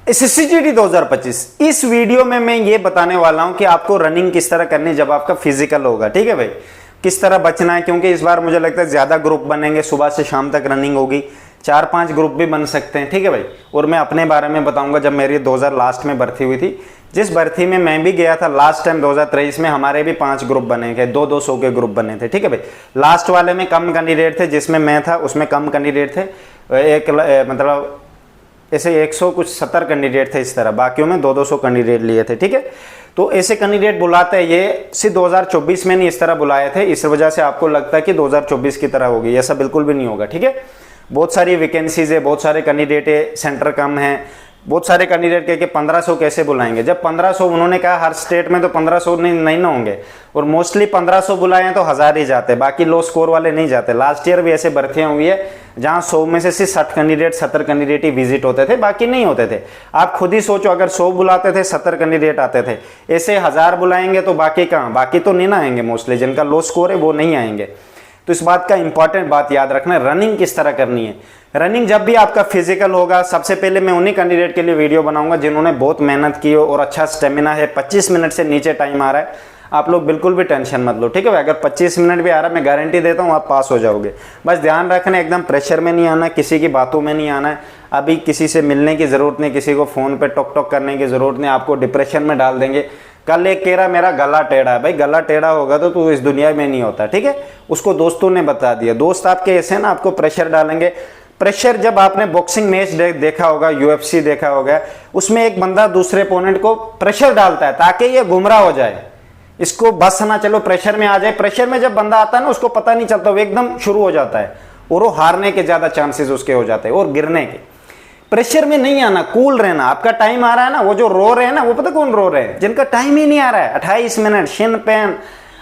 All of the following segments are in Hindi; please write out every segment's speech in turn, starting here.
SSCGD 2025 इस वीडियो में मैं ये बताने वाला हूं कि आपको रनिंग किस तरह करनी जब आपका फिजिकल होगा। ठीक है भाई, किस तरह बचना है, क्योंकि इस बार मुझे लगता है ज्यादा ग्रुप बनेंगे, सुबह से शाम तक रनिंग होगी, 4-5 ग्रुप भी बन सकते हैं। ठीक है भाई, और मैं अपने बारे में बताऊंगा। जब मेरी 2000 लास्ट में भर्ती हुई थी, जिस भर्ती में मैं भी गया था लास्ट टाइम 2023 में, हमारे भी 5 ग्रुप बने थे, 200 के ग्रुप बने थे। ठीक है भाई, लास्ट वाले में कम कैंडिडेट थे, जिसमें मैं था उसमें कम कैंडिडेट थे, मतलब ऐसे 100 कुछ 70 कैंडिडेट थे इस तरह, बाकियों में 200 कैंडिडेट लिए थे। ठीक है, तो ऐसे कैंडिडेट बुलाते हैं, ये सिर्फ 2024 में नहीं इस तरह बुलाए थे, इस वजह से आपको लगता है कि 2024 की तरह होगी, ऐसा बिल्कुल भी नहीं होगा। ठीक है, बहुत सारी वैकेंसीज है, बहुत सारे कैंडिडेट है, सेंटर कम है, बहुत सारे कैंडिडेट कह के 1500 कैसे बुलाएंगे, जब 1500 उन्होंने कहा हर स्टेट में, तो 1500 नहीं ना होंगे, और मोस्टली 1500 बुलाए हैं तो 1000 ही जाते, बाकी लो स्कोर वाले नहीं जाते। लास्ट ईयर भी ऐसे भर्तियां हुई है जहां 100 में से सिर्फ 60 कैंडिडेट 70 कैंडिडेट ही विजिट होते थे, बाकी नहीं होते थे। आप खुद ही सोचो, अगर 100 बुलाते थे 70 कैंडिडेट आते थे, ऐसे 1000 बुलाएंगे तो बाकी कहाँ, बाकी तो नहीं ना आएंगे, मोस्टली जिनका लो स्कोर है वो नहीं आएंगे। तो इस बात का इंपॉर्टेंट बात याद रखना, रनिंग किस तरह करनी है। रनिंग जब भी आपका फिजिकल होगा, सबसे पहले मैं उन्हीं कैंडिडेट के लिए वीडियो बनाऊंगा जिन्होंने बहुत मेहनत की हो और अच्छा स्टेमिना है। 25 मिनट से नीचे टाइम आ रहा है, आप लोग बिल्कुल भी टेंशन मत लो। ठीक है भाई, अगर 25 मिनट भी आ रहा है, मैं गारंटी देता हूँ आप पास हो जाओगे। बस ध्यान रखना, एकदम प्रेशर में नहीं आना, किसी की बातों में नहीं आना है। अभी किसी से मिलने की जरूरत नहीं, किसी को फोन पे टॉक टॉक करने की जरूरत नहीं, आपको डिप्रेशन में डाल देंगे। कल एक कह रहा मेरा गला टेढ़ा है, भाई गला टेढ़ा होगा तो तू इस दुनिया में नहीं होता। ठीक है, उसको दोस्तों ने बता दिया, दोस्त आपके ऐसे ना आपको प्रेशर डालेंगे। प्रेशर, जब आपने बॉक्सिंग मैच देखा होगा, UFC देखा होगा, उसमें एक बंदा दूसरे ओपोनेंट को प्रेशर डालता है ताकि ये गुमराह हो जाए, इसको बस ना चलो प्रेशर में आ जाए। प्रेशर में जब बंदा आता है ना, उसको पता नहीं चलता, वो एकदम शुरू हो जाता है और वो हारने के ज्यादा चांसेस उसके हो जाते हैं और गिरने के। प्रेशर में नहीं आना, कूल रहना। आपका टाइम आ रहा है ना, वो जो रो रहे हैं ना, वो पता कौन रो रहे हैं, जिनका टाइम ही नहीं आ रहा है। 28 मिनट शिन पेन,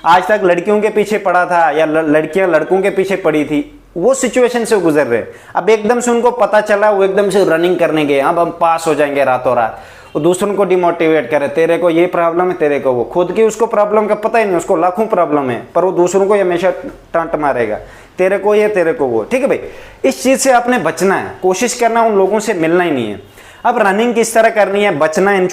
आज तक लड़कियों के पीछे पड़ा था या लड़कियां लड़कों के पीछे पड़ी थी, वो सिचुएशन से गुजर रहे। अब एकदम से उनको पता चला, वो एकदम से रनिंग करने गए, अब हम पास हो जाएंगे रातों रात। वो दूसरों को डिमोटिवेट करे, तेरे को ये प्रॉब्लम है, तेरे को वो। खुद की उसको प्रॉब्लम का पता ही नहीं, उसको लाखों प्रॉब्लम है, पर वो दूसरों को हमेशा टांट मारेगा, तेरे को ये, तेरे को वो। ठीक है भाई, इस चीज से आपने बचना है, कोशिश करना उन लोगों से मिलना ही नहीं है। अब रनिंग किस तरह करनी है, बचना इन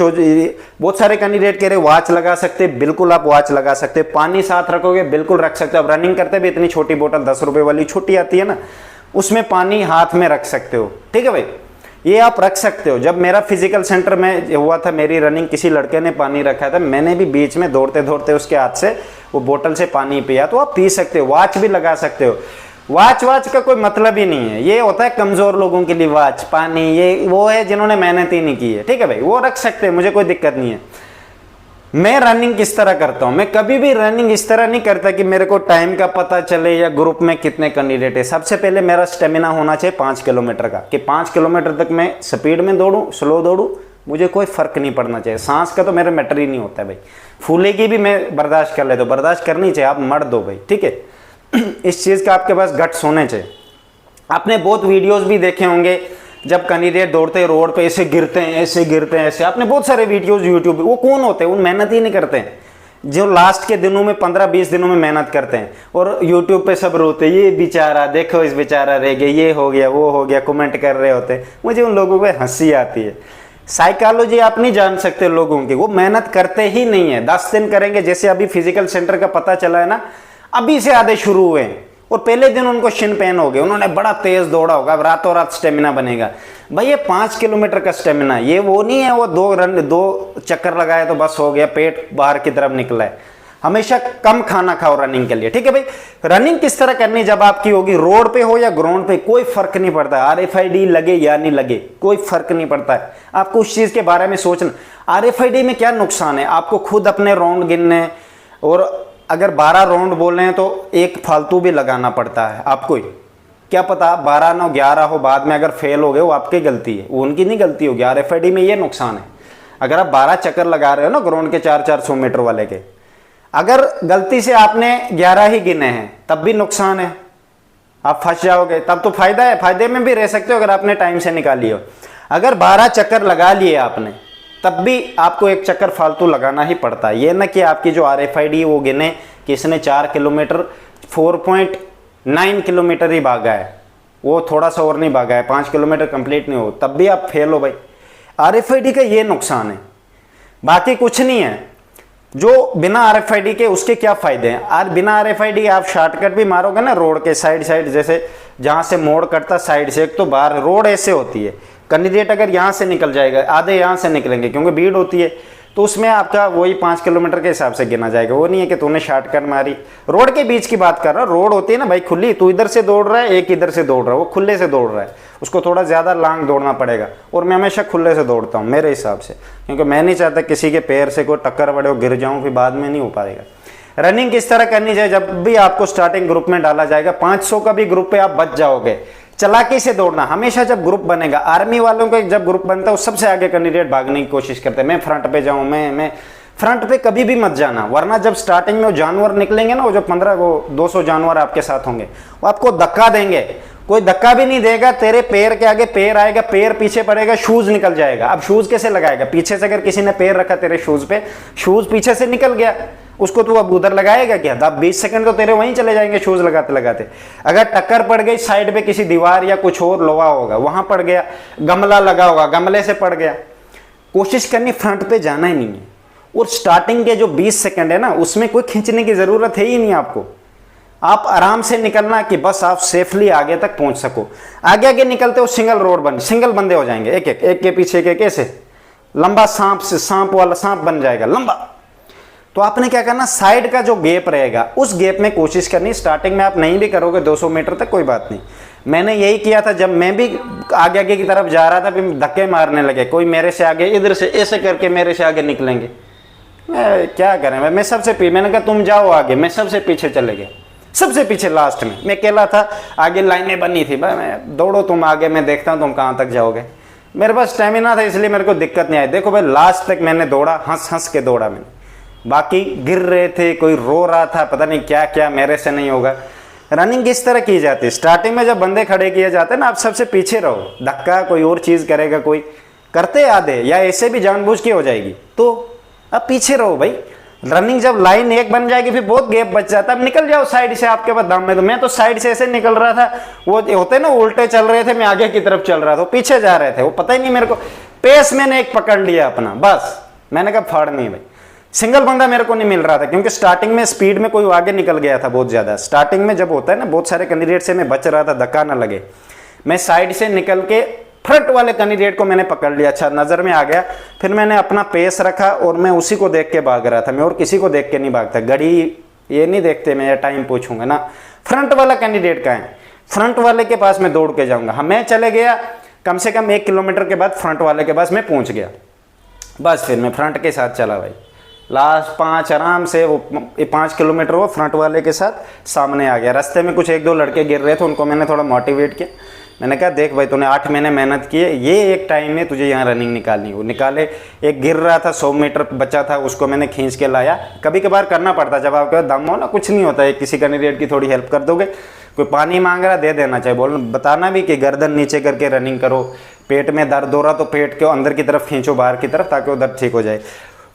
बहुत सारे कैंडिडेट कह रहे वॉच लगा सकते, बिल्कुल आप वॉच लगा सकते। पानी साथ रखोगे, बिल्कुल रख सकते हो। अब रनिंग करते भी इतनी छोटी बोतल 10 रुपए वाली छोटी आती है ना, उसमें पानी हाथ में रख सकते हो। ठीक है भाई, ये आप रख सकते हो। जब मेरा फिजिकल सेंटर में हुआ था मेरी रनिंग, किसी लड़के ने पानी रखा था, मैंने भी बीच में दौड़ते दौड़ते उसके हाथ से वो बोतल से पानी पिया, तो आप पी सकते हो। वॉच भी लगा सकते हो। वॉच का कोई मतलब ही नहीं है, ये होता है कमजोर लोगों के लिए वॉच, पानी, ये वो है जिन्होंने मेहनत ही नहीं की है। ठीक है भाई, वो रख सकते हैं, मुझे कोई दिक्कत नहीं है। मैं रनिंग किस तरह करता हूं, मैं कभी भी रनिंग इस तरह नहीं करता कि मेरे को टाइम का पता चले या ग्रुप में कितने कैंडिडेट है। सबसे पहले मेरा स्टेमिना होना चाहिए 5 किलोमीटर का, कि 5 किलोमीटर तक मैं स्पीड में दौड़ूं, स्लो दौड़ूं, मुझे कोई फर्क नहीं पड़ना चाहिए। सांस का तो मेरा मैटर ही नहीं होता है भाई, फूलेगी भी मैं बर्दाश्त कर लेता हूं, बर्दाश्त करनी चाहिए, आप मर्द हो भाई। ठीक है, इस चीज का आपके पास गट्स होने चाहिए। आपने बहुत वीडियोस भी देखे होंगे, जब कैंडिडेट दौड़ते रोड पे ऐसे गिरते हैं, ऐसे गिरते हैं, ऐसे। आपने बहुत सारे वीडियोस यूट्यूब पे, वो कौन होते हैं, उन मेहनत ही नहीं करते हैं, जो लास्ट के दिनों में 15-20 दिनों में मेहनत करते हैं, और यूट्यूब पे सब रोते, ये बेचारा देखो, इस बेचारा रह गया, ये हो गया, वो हो गया, कमेंट कर रहे होते हैं। मुझे उन लोगों पे हंसी आती है। साइकोलॉजी आप नहीं जान सकते लोगों की, वो मेहनत करते ही नहीं है। 10 दिन करेंगे, जैसे अभी फिजिकल सेंटर का पता चला है ना, अभी से आधे शुरू हुए हैं और पहले दिन उनको शिन पेन हो गए, उन्होंने बड़ा तेज दौड़ा होगा, अब रातों रात स्टेमिना बनेगा। भाई ये 5 किलोमीटर का स्टेमिना, ये वो नहीं है वो 2 चक्कर लगाए तो बस हो गया, पेट बाहर की तरफ निकला है। हमेशा कम खाना खाओ रनिंग के लिए। ठीक है भाई, रनिंग किस तरह करनी जब आपकी होगी, रोड पे हो या ग्राउंड पे, कोई फर्क नहीं पड़ता। RFID लगे या नहीं लगे, कोई फर्क नहीं पड़ता है। आपको उस चीज के बारे में सोचना। RFID में क्या नुकसान है, आपको खुद अपने राउंड गिनने, और अगर 12 राउंड बोल रहे हैं तो एक फालतू भी लगाना पड़ता है आपको ही। क्या पता 12 ना 11 हो, बाद में अगर फेल हो गए, वो आपकी गलती है, वो उनकी नहीं गलती होगी। RFID में ये नुकसान है, अगर आप 12 चक्कर लगा रहे हो ना ग्राउंड के 400-400 मीटर वाले के, अगर गलती से आपने 11 ही गिने हैं तब भी नुकसान है, आप फंस जाओगे। तब तो फायदा है, फायदे में भी रह सकते हो अगर आपने टाइम से निकाली हो। अगर 12 चक्कर लगा लिए आपने, तब भी आपको एक चक्कर फालतू लगाना ही पड़ता है। ये ना कि आपकी जो RFID वो गिने कि इसने 4 किलोमीटर 4.9 किलोमीटर ही भागा है, वो थोड़ा सा और नहीं भागा है, 5 किलोमीटर कंप्लीट नहीं हो, तब भी आप फेल हो भाई। RFID का ये नुकसान है, बाकी कुछ नहीं है। जो बिना RFID के उसके क्या फायदे हैं? बिना RFID आप शॉर्टकट भी मारोगे ना रोड के साइड जैसे जहां से मोड़ कटता साइड से, एक तो बाहर रोड ऐसे होती है, कैंडिडेट अगर यहां से निकल जाएगा, आधे यहां से निकलेंगे क्योंकि भीड़ होती है, तो उसमें आपका वही 5 किलोमीटर के हिसाब से गिना जाएगा। वो नहीं है कि तूने शॉर्टकट मारी। रोड के बीच की बात कर रहा, रोड होती है ना भाई खुली, तू इधर से दौड़ रहा है, एक इधर से दौड़ रहा है, वो खुले से दौड़ रहा है, उसको थोड़ा ज़्यादा लॉन्ग दौड़ना पड़ेगा। और मैं हमेशा खुले से दौड़ता हूँ मेरे हिसाब से, क्योंकि मैं नहीं चाहता किसी के पैर से कोई टक्कर पड़े और गिर जाऊँ, फिर बाद में नहीं हो पाएगा। रनिंग किस तरह करनी चाहिए? जब भी आपको स्टार्टिंग ग्रुप में डाला जाएगा, 500 का भी ग्रुप पे आप बच जाओगे, चलाकी से दौड़ना। हमेशा जब ग्रुप बनेगा, आर्मी वालों का जब ग्रुप बनता है, वो सबसे आगे कैंडिडेट भागने की कोशिश करते हैं, मैं फ्रंट पे जाऊं, मैं फ्रंट पे कभी भी मत जाना, वरना जब स्टार्टिंग में वो जानवर निकलेंगे ना, वो जो 200 जानवर आपके साथ होंगे, वो आपको धक्का देंगे। कोई धक्का भी नहीं देगा, तेरे पैर के आगे पैर आएगा, पैर पीछे पड़ेगा, शूज निकल जाएगा। अब शूज कैसे लगाएगा? पीछे से अगर किसी ने पैर रखा तेरे शूज पे, शूज पीछे से निकल गया, उसको तू अब उधर लगाएगा क्या? 20 सेकंड तो तेरे वहीं चले जाएंगे शूज लगाते लगाते। अगर टक्कर पड़ गई साइड पे किसी दीवार या कुछ और लोहा होगा, वहां पड़ गया, गमला लगा होगा, गमले से पड़ गया, कोशिश करनी फ्रंट पे जाना ही नहीं है। और स्टार्टिंग के जो 20 सेकंड है ना, उसमें कोई खींचने की जरूरत है ही नहीं आपको। आप आराम से निकलना कि बस आप सेफली आगे तक पहुंच सको। आगे आगे निकलते हो सिंगल रोड बन, सिंगल बंदे हो जाएंगे, एक के पीछे एक ऐसे लंबा सांप वाला सांप बन जाएगा लंबा। तो आपने क्या करना, साइड का जो गैप रहेगा उस गैप में कोशिश करनी। स्टार्टिंग में आप नहीं भी करोगे 200 मीटर तक, कोई बात नहीं। मैंने यही किया था, जब मैं भी आगे आगे की तरफ जा रहा था, फिर धक्के मारने लगे, कोई मेरे से आगे इधर से ऐसे करके मेरे से आगे निकलेंगे, क्या करें। मैं सबसे पीछे, मैंने कहा तुम जाओ आगे, मैं सबसे पीछे चले गए, सबसे पीछे लास्ट में मैं अकेला था, आगे लाइनें बनी थी, भाई मैं दौड़ो तुम आगे, मैं देखता हूँ तुम कहाँ तक जाओगे। मेरे पास स्टेमिना था इसलिए मेरे को दिक्कत नहीं आई। देखो भाई लास्ट तक मैंने दौड़ा, हंस हंस के दौड़ा मैंने। बाकी गिर रहे थे, कोई रो रहा था, पता नहीं क्या क्या, मेरे से नहीं होगा। रनिंग किस तरह की जाती है? स्टार्टिंग में जब बंदे खड़े किए जाते हैं ना, आप सबसे पीछे रहो, धक्का कोई और चीज करेगा, कोई करते आधे या ऐसे भी जानबूझ के हो जाएगी, तो अब पीछे रहो भाई। रनिंग जब लाइन एक बन जाएगी फिर बहुत गैप बच जाता है, अब निकल जाओ साइड से, आपके पास दाम में। तो मैं तो साइड से ऐसे निकल रहा था, वो होते ना उल्टे चल रहे थे, मैं आगे की तरफ चल रहा था, पीछे जा रहे थे, वो पता ही नहीं मेरे को। पेस मैंने एक पकड़ लिया अपना, बस मैंने कहा फाड़ नहीं भाई। सिंगल बंदा मेरे को नहीं मिल रहा था, क्योंकि स्टार्टिंग में स्पीड में कोई आगे निकल गया था बहुत ज्यादा। स्टार्टिंग में जब होता है ना, बहुत सारे कैंडिडेट से मैं बच रहा था, धक्का ना लगे, मैं साइड से निकल के फ्रंट वाले कैंडिडेट को मैंने पकड़ लिया, अच्छा नजर में आ गया, फिर मैंने अपना पेस रखा और मैं उसी को देख के भाग रहा था। मैं और किसी को देख के नहीं भागता, घड़ी ये नहीं देखते मैं टाइम पूछूंगा ना, फ्रंट वाला कैंडिडेट कहाँ है, फ्रंट वाले के पास मैं दौड़ के जाऊंगा। हाँ मैं चले गया, कम से कम 1 किलोमीटर के बाद फ्रंट वाले के पास मैं पहुंच गया, बस फिर मैं फ्रंट के साथ चला भाई। लास्ट 5 आराम से, वो 5 किलोमीटर वो फ्रंट वाले के साथ सामने आ गया। रास्ते में कुछ 1-2 लड़के गिर रहे थे, उनको मैंने थोड़ा मोटिवेट किया। मैंने कहा देख भाई तूने 8 महीने मेहनत की है, ये एक टाइम में तुझे यहाँ रनिंग निकालनी हो, निकाले। एक गिर रहा था 100 मीटर बचा था, उसको मैंने खींच के लाया। कभी कभार करना पड़ता, जब आपके पास दम हो ना, कुछ नहीं होता है, किसी कैंडिडेट की थोड़ी हेल्प कर दोगे, कोई पानी मांग रहा दे देना चाहिए, बोलना बताना भी कि गर्दन नीचे करके रनिंग करो, पेट में दर्द हो रहा तो पेट के अंदर की तरफ खींचो, बाहर की तरफ, ताकि वो दर्द ठीक हो जाए।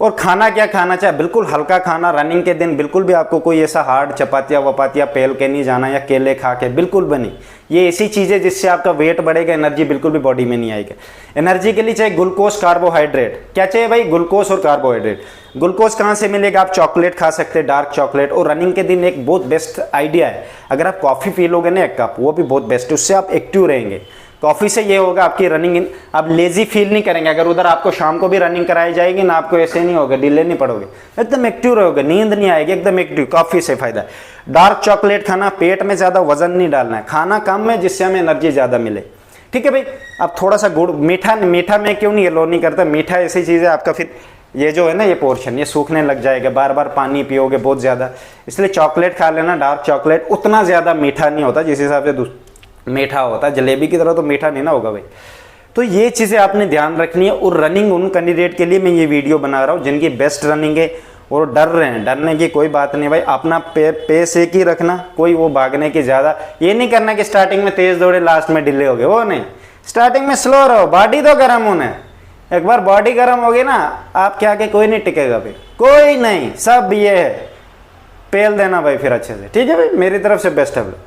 और खाना क्या खाना चाहिए, बिल्कुल हल्का खाना। रनिंग के दिन बिल्कुल भी आपको कोई ऐसा हार्ड चपातियाँ वपातियाँ पेल के नहीं जाना, या केले खा के, बिल्कुल भी नहीं। ये ऐसी चीज़ें जिससे आपका वेट बढ़ेगा, एनर्जी बिल्कुल भी बॉडी में नहीं आएगा। एनर्जी के लिए चाहिए ग्लूकोज, कार्बोहाइड्रेट। क्या चाहिए भाई? ग्लूकोज और कार्बोहाइड्रेट। ग्लूकोज कहाँ से मिलेगा? आप चॉकलेट खा सकते हैं, डार्क चॉकलेट। और रनिंग के दिन एक बहुत बेस्ट आइडिया है, अगर आप कॉफ़ी पी लोगे ना 1 कप, वो भी बहुत बेस्ट है, उससे आप एक्टिव रहेंगे। कॉफ़ी से ये होगा आपकी रनिंग, आप लेजी फील नहीं करेंगे। अगर उधर आपको शाम को भी रनिंग कराई जाएगी ना, आपको ऐसे नहीं होगा, डिले नहीं पड़ोगे, एकदम एक्टिव रहोगे, नींद नहीं आएगी, एकदम एक्टिव। कॉफ़ी से फायदा है। डार्क चॉकलेट खाना, पेट में ज़्यादा वजन नहीं डालना है, खाना कम में जिससे हमें एनर्जी ज़्यादा मिले, ठीक है भाई। अब थोड़ा सा गुड़, मीठा मैं क्यों नहीं अलो नहीं करता, मीठा ऐसी चीज़ है आपका फिर ये जो है ना, ये पोर्शन ये सूखने लग जाएगा, बार बार पानी पियोगे बहुत ज़्यादा, इसलिए चॉकलेट खा लेना। डार्क चॉकलेट उतना ज़्यादा मीठा नहीं होता जिस हिसाब से मीठा होता है, जलेबी की तरह तो मीठा नहीं ना होगा भाई। तो ये चीज़ें आपने ध्यान रखनी है। और रनिंग उन कैंडिडेट के लिए मैं ये वीडियो बना रहा हूँ जिनकी बेस्ट रनिंग है और डर रहे हैं, डरने की कोई बात नहीं भाई। अपना पेस एक ही रखना, कोई वो भागने की ज़्यादा ये नहीं करना कि स्टार्टिंग में तेज़ दौड़े लास्ट में डिले हो गए, वो नहीं। स्टार्टिंग में स्लो रहो, बॉडी तो गर्म होना है। एक बार बॉडी गर्म होगी ना, आपके आगे कोई नहीं टिकेगा भाई, कोई नहीं, सब ये है, पेल देना भाई फिर अच्छे से, ठीक है भाई। मेरी तरफ से बेस्ट है भाई।